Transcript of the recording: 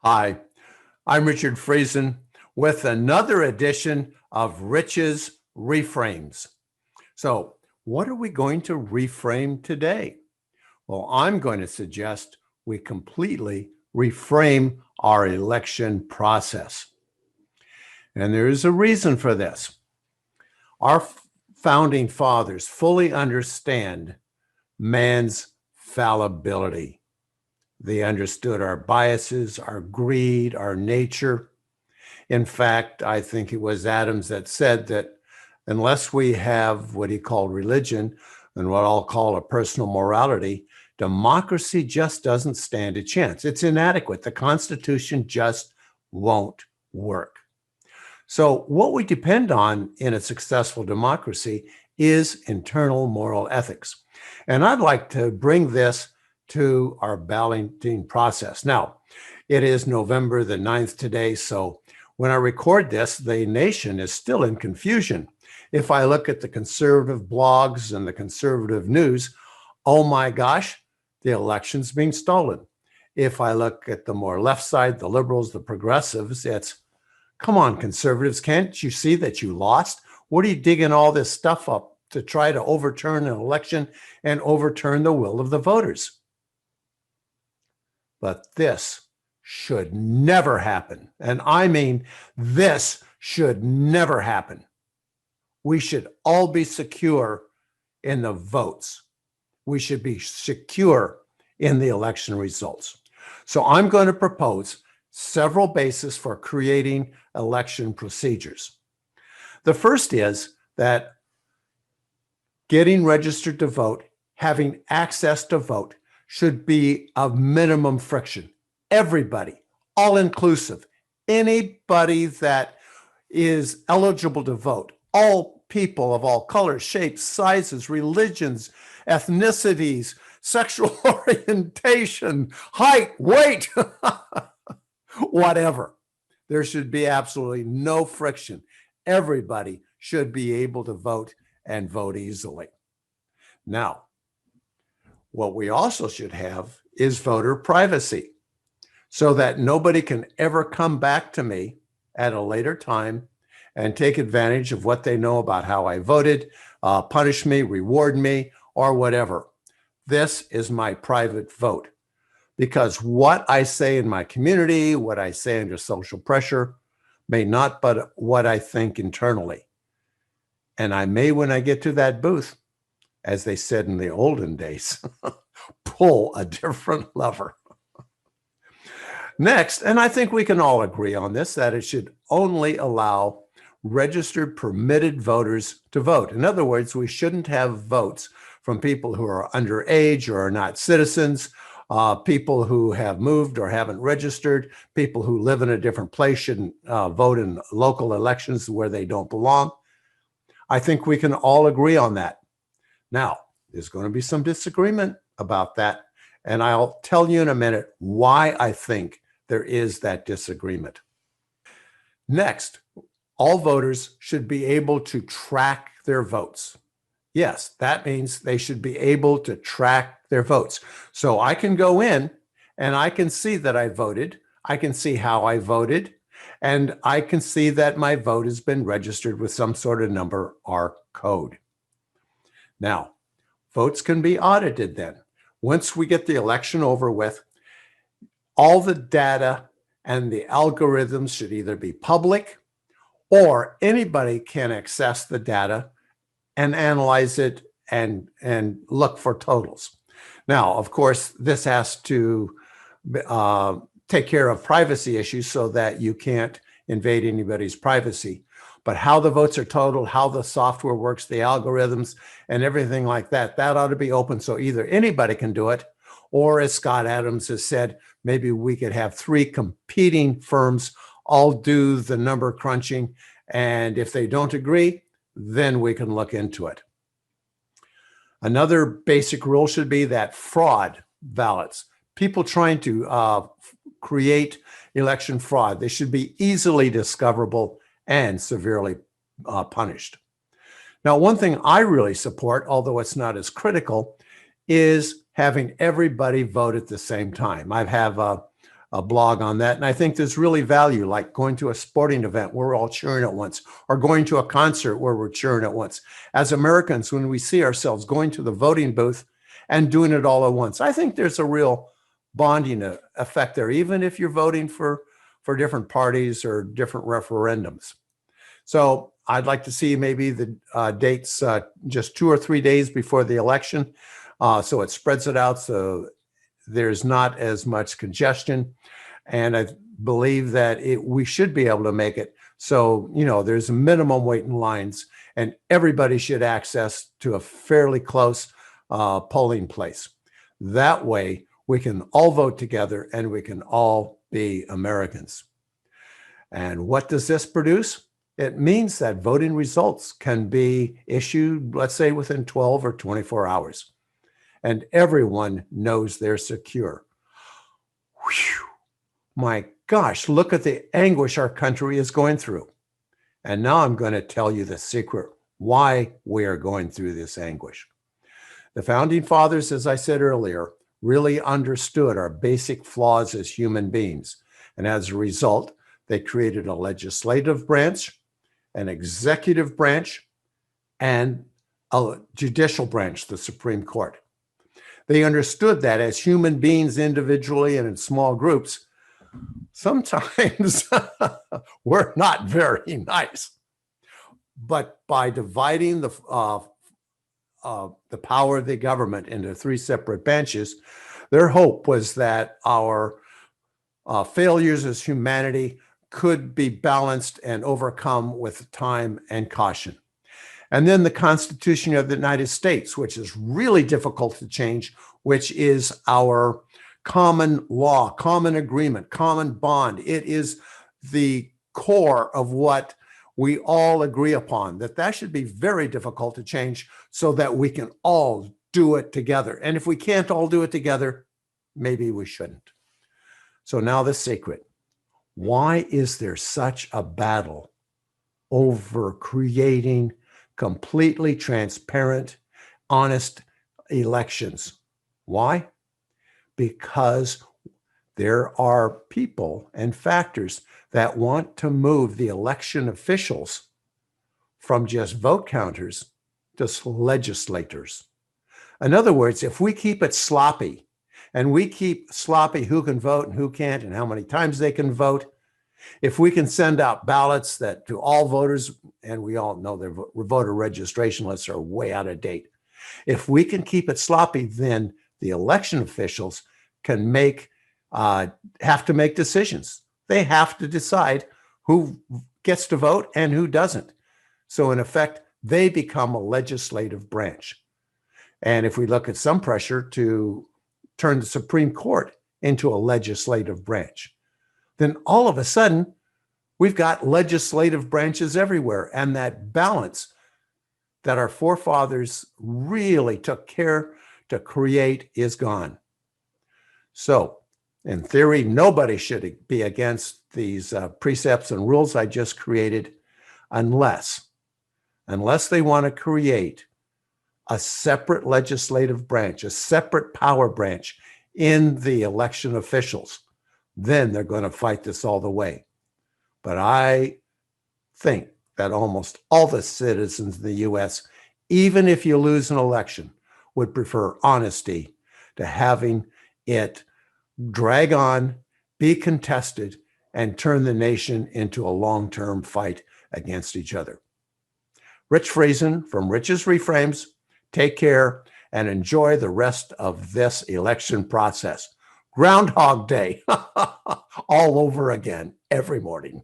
Hi, I'm Richard Friesen with another edition of Rich's Reframes. So, what are we going to reframe today? Well, I'm going to suggest we completely reframe our election process. And there is a reason for this. Our founding fathers fully understand man's fallibility. They understood our biases, our greed, our nature. In fact, I think it was Adams that said that unless we have what he called religion and what I'll call a personal morality, democracy just doesn't stand a chance. It's inadequate. The Constitution just won't work. So, what we depend on in a successful democracy is internal moral ethics. And I'd like to bring this to our balloting process. Now, it is November the 9th today, so when I record this, the nation is still in confusion. If I look at the conservative blogs and the conservative news, oh my gosh, the election's being stolen. If I look at the more left side, the liberals, the progressives, it's, come on, conservatives, can't you see that you lost? What are you digging all this stuff up to try to overturn an election and overturn the will of the voters? But this should never happen. And I mean, this should never happen. We should all be secure in the votes. We should be secure in the election results. So I'm going to propose several bases for creating election procedures. The first is that getting registered to vote, having access to vote, should be of minimum friction. Everybody, all inclusive, anybody that is eligible to vote, all people of all colors, shapes, sizes, religions, ethnicities, sexual orientation, height, weight, whatever. There should be absolutely no friction. Everybody should be able to vote and vote easily. Now, what we also should have is voter privacy so that nobody can ever come back to me at a later time and take advantage of what they know about how I voted, punish me, reward me, or whatever. This is my private vote because what I say in my community, what I say under social pressure, may not but what I think internally. And I may, when I get to that booth, as they said in the olden days, pull a different lever. Next, and I think we can all agree on this, that it should only allow registered permitted voters to vote. In other words, we shouldn't have votes from people who are underage or are not citizens, people who have moved or haven't registered, people who live in a different place shouldn't vote in local elections where they don't belong. I think we can all agree on that. Now, there's going to be some disagreement about that, and I'll tell you in a minute why I think there is that disagreement. Next, all voters should be able to track their votes. Yes, that means they should be able to track their votes. So I can go in and I can see that I voted. I can see how I voted, and I can see that my vote has been registered with some sort of number or code. Now, votes can be audited then. Once we get the election over with, all the data and the algorithms should either be public or anybody can access the data and analyze it and look for totals. Now, of course, this has to take care of privacy issues so that you can't invade anybody's privacy. But how the votes are totaled, how the software works, the algorithms, and everything like that, that ought to be open so either anybody can do it, or as Scott Adams has said, maybe we could have 3 competing firms all do the number crunching, and if they don't agree, then we can look into it. Another basic rule should be that fraud ballots, people trying to create election fraud, they should be easily discoverable and severely punished. Now, one thing I really support, although it's not as critical, is having everybody vote at the same time. I have a blog on that. And I think there's really value, like going to a sporting event where we're all cheering at once, or going to a concert where we're cheering at once. As Americans, when we see ourselves going to the voting booth and doing it all at once, I think there's a real bonding effect there, even if you're voting for different parties or different referendums. So I'd like to see maybe the dates just 2 or 3 days before the election, so it spreads it out so there's not as much congestion. And I believe that we should be able to make it so, there's a minimum wait in lines and everybody should access to a fairly close polling place. That way we can all vote together and we can all be Americans. And what does this produce? It means that voting results can be issued, let's say, within 12 or 24 hours. And everyone knows they're secure. Whew. My gosh, look at the anguish our country is going through. And now I'm going to tell you the secret why we are going through this anguish. The founding fathers, as I said earlier, really understood our basic flaws as human beings. And as a result, they created a legislative branch, an executive branch, and a judicial branch, the Supreme Court. They understood that as human beings individually and in small groups, sometimes we're not very nice. But by dividing the power of the government into 3 separate branches, their hope was that our failures as humanity could be balanced and overcome with time and caution. And then the Constitution of the United States, which is really difficult to change, which is our common law, common agreement, common bond. It is the core of what we all agree upon, that should be very difficult to change so that we can all do it together. And if we can't all do it together, maybe we shouldn't. So now the secret. Why is there such a battle over creating completely transparent, honest elections? Why? Because there are people and factors that want to move the election officials from just vote counters to legislators. In other words, if we keep it sloppy, and we keep sloppy who can vote and who can't and how many times they can vote, if we can send out ballots that to all voters, and we all know their voter registration lists are way out of date. If we can keep it sloppy, then the election officials can have to make decisions. They have to decide who gets to vote and who doesn't. So in effect, they become a legislative branch. And if we look at some pressure to turn the Supreme Court into a legislative branch, then all of a sudden, we've got legislative branches everywhere. And that balance that our forefathers really took care to create is gone. So in theory, nobody should be against these precepts and rules I just created unless they want to create a separate legislative branch, a separate power branch in the election officials. Then they're going to fight this all the way. But I think that almost all the citizens in the US, even if you lose an election, would prefer honesty to having it drag on, be contested, and turn the nation into a long-term fight against each other. Rich Friesen from Rich's Reframes. Take care and enjoy the rest of this election process. Groundhog Day all over again every morning.